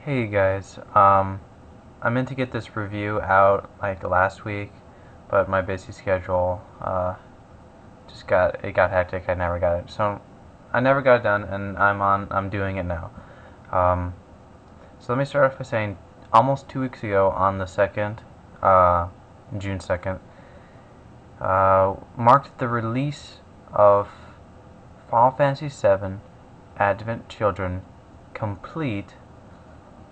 Hey guys, I meant to get this review out like last week, but my busy schedule got hectic. I never got it, so I never got it done, and I'm doing it now. Um, so let me start off by saying, almost 2 weeks ago, on the second, uh, June 2nd, marked the release of Final Fantasy VII Advent Children complete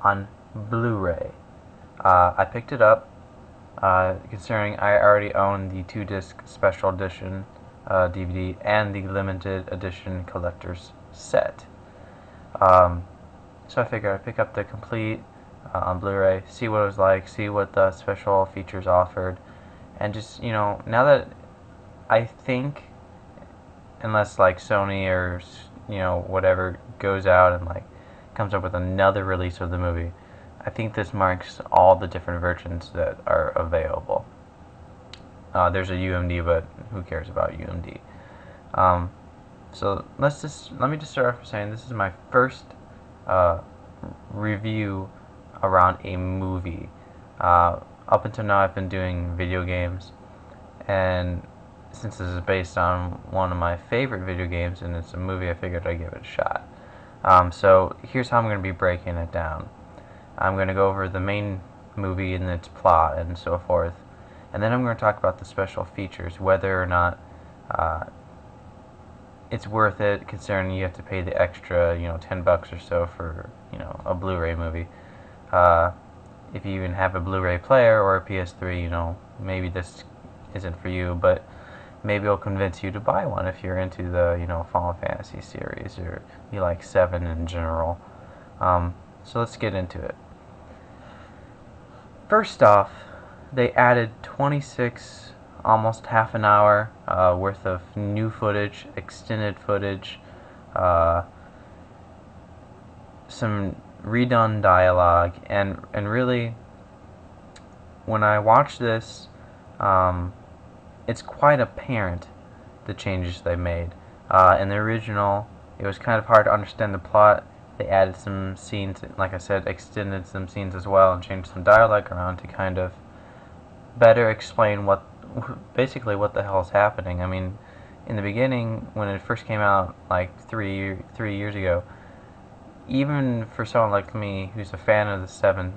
on Blu-ray. I picked it up, considering I already own the 2-disc special edition DVD and the limited edition collector's set. Um, so I figured I'd pick up the complete on Blu-ray, see what it was like, see what the special features offered, and just, now that I think, unless like Sony or whatever goes out and like comes up with another release of the movie, I think this marks all the different versions that are available. There's a UMD, but who cares about UMD? So let me just start off by saying this is my first review around a movie. Up until now, I've been doing video games, and since this is based on one of my favorite video games and it's a movie, I figured I'd give it a shot. So here's how I'm going to be breaking it down. I'm going to go over the main movie and its plot and so forth, and then I'm going to talk about the special features, whether or not it's worth it, considering you have to pay the extra, $10 or so for, a Blu-ray movie. If you even have a Blu-ray player or a PS3, maybe this isn't for you, but maybe it'll convince you to buy one if you're into the, Final Fantasy series, or you like 7 in general. So let's get into it. First off, they added 26, almost half an hour worth of new footage, extended footage, some redone dialogue, and really, when I watch this, it's quite apparent the changes they made. In the original, it was kind of hard to understand the plot. They added some scenes, like I said, extended some scenes as well, and changed some dialogue around to kind of better explain basically what the hell is happening. I mean, in the beginning, when it first came out, like three years ago, even for someone like me who's a fan of the 7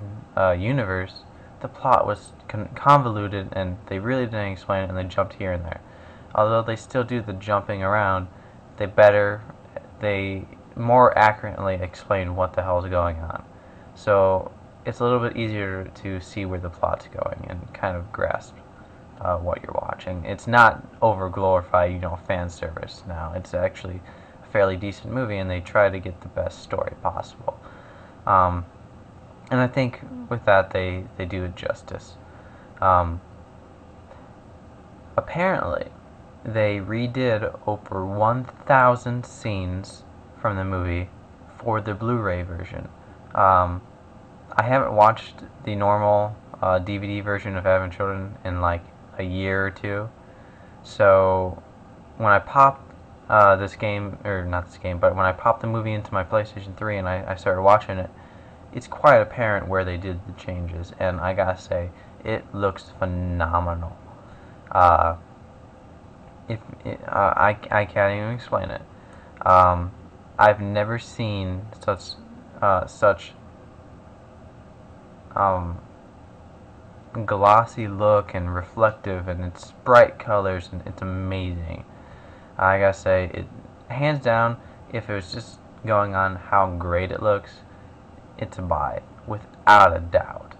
universe, the plot was convoluted, and they really didn't explain it, and they jumped here and there. Although they still do the jumping around, they more accurately explain what the hell is going on. So it's a little bit easier to see where the plot's going and kind of grasp what you're watching. It's not over glorified, fan service now. It's actually a fairly decent movie, and they try to get the best story possible. And I think with that they do it justice. Apparently, they redid over 1,000 scenes from the movie for the Blu-ray version. I haven't watched the normal DVD version of Advent Children in like a year or two, so when I pop this game, or not this game, but when I pop the movie into my PlayStation 3 and I started watching it, it's quite apparent where they did the changes, and I gotta say, it looks phenomenal. I can't even explain it. I've never seen such glossy look and reflective, and it's bright colors, and it's amazing. I gotta say, it hands down, if it was just going on how great it looks, it's a buy without a doubt.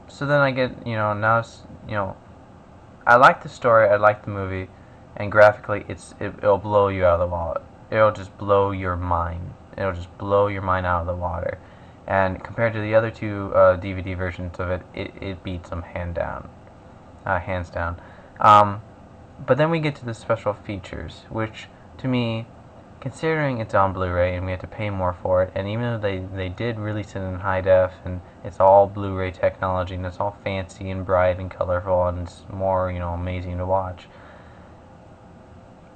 So then I get, now it's, I like the story, I like the movie, and graphically it'll blow you out of the wallet. It'll just blow your mind. It'll just blow your mind out of the water. And compared to the other two DVD versions of it, it beats them hands down. But then we get to the special features, which to me, considering it's on Blu-ray and we have to pay more for it, and even though they did release it in high def, and it's all Blu-ray technology, and it's all fancy and bright and colorful, and it's more, amazing to watch,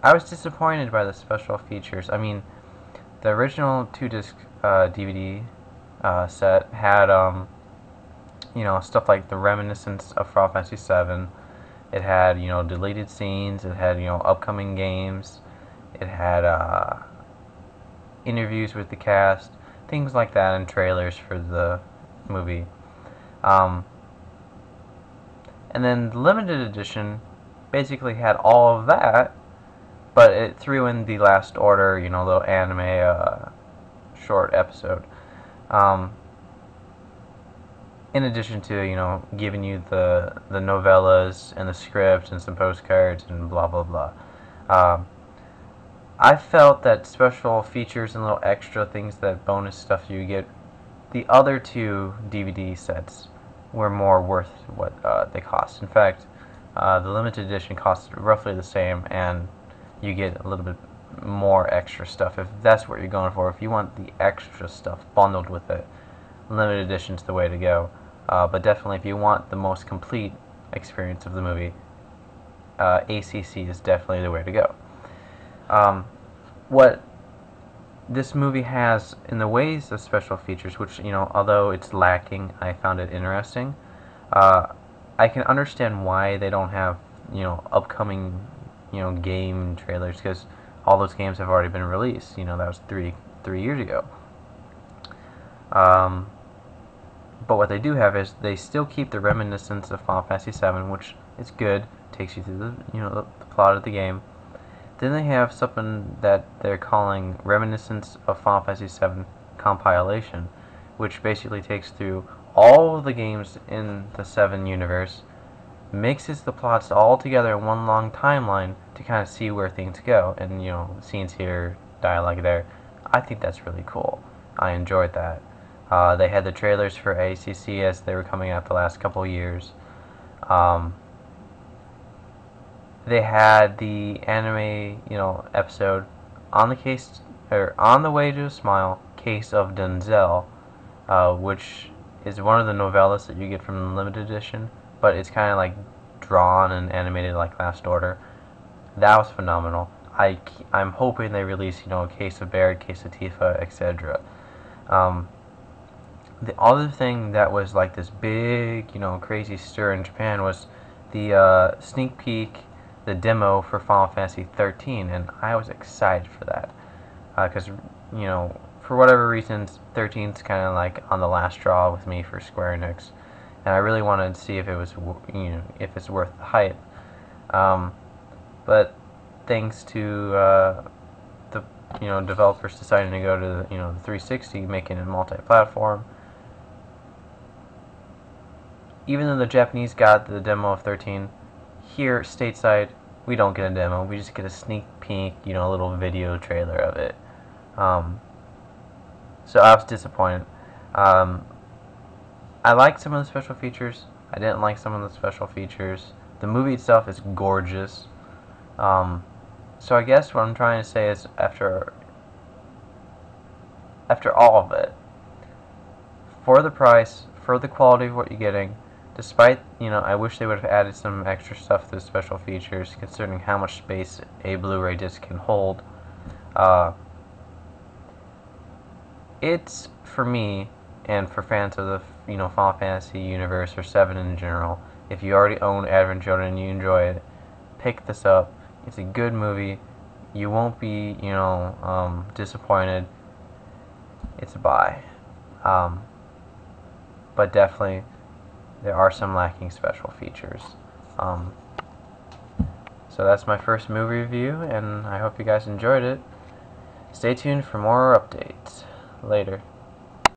I was disappointed by the special features. I mean, The original 2-disc DVD set had stuff like the reminiscence of Final Fantasy VII. It had deleted scenes. It had upcoming games. It had interviews with the cast, things like that, and trailers for the movie. And then the limited edition basically had all of that, but it threw in the Last Order, little anime short episode. In addition to giving you the novellas and the script and some postcards and blah blah blah. I felt that special features and little extra things, that bonus stuff you get, the other two DVD sets were more worth what they cost. In fact, the limited edition costs roughly the same, and you get a little bit more extra stuff if that's what you're going for. If you want the extra stuff bundled with it, limited edition's the way to go. But definitely, if you want the most complete experience of the movie, ACC is definitely the way to go. What this movie has in the ways of special features, which, although it's lacking, I found it interesting. I can understand why they don't have, upcoming, game trailers, because all those games have already been released. That was three years ago. But what they do have is they still keep the reminiscence of Final Fantasy VII, which is good, takes you through the plot of the game. Then they have something that they're calling Reminiscence of Final Fantasy VII Compilation, which basically takes through all of the games in the 7 universe, mixes the plots all together in one long timeline to kind of see where things go, and scenes here, dialogue there. I think that's really cool. I enjoyed that. They had the trailers for ACC as they were coming out the last couple years. They had the anime, episode on the way to a smile, Case of Denzel, which is one of the novellas that you get from the limited edition, but it's kind of like drawn and animated like Last Order. That was phenomenal. I'm hoping they release, Case of Baird, Case of Tifa, etc. The other thing that was like this big, crazy stir in Japan was the sneak peek, the demo for Final Fantasy 13, and I was excited for that because for whatever reasons 13's kind of like on the last straw with me for Square Enix, and I really wanted to see if it was if it's worth the hype. But thanks to the developers deciding to go to the 360, making it multi-platform. Even though the Japanese got the demo of 13, here stateside we don't get a demo. We just get a sneak peek, a little video trailer of it. So I was disappointed. I liked some of the special features. I didn't like some of the special features. The movie itself is gorgeous. So I guess what I'm trying to say is after all of it, for the price, for the quality of what you're getting, despite, I wish they would have added some extra stuff to the special features, considering how much space a Blu-ray disc can hold. It's, for me, and for fans of the, Final Fantasy universe, or 7 in general, if you already own Advent Children and you enjoy it, pick this up. It's a good movie. You won't be, disappointed. It's a buy. But definitely, there are some lacking special features. So that's my first movie review, and I hope you guys enjoyed it. Stay tuned for more updates. Later.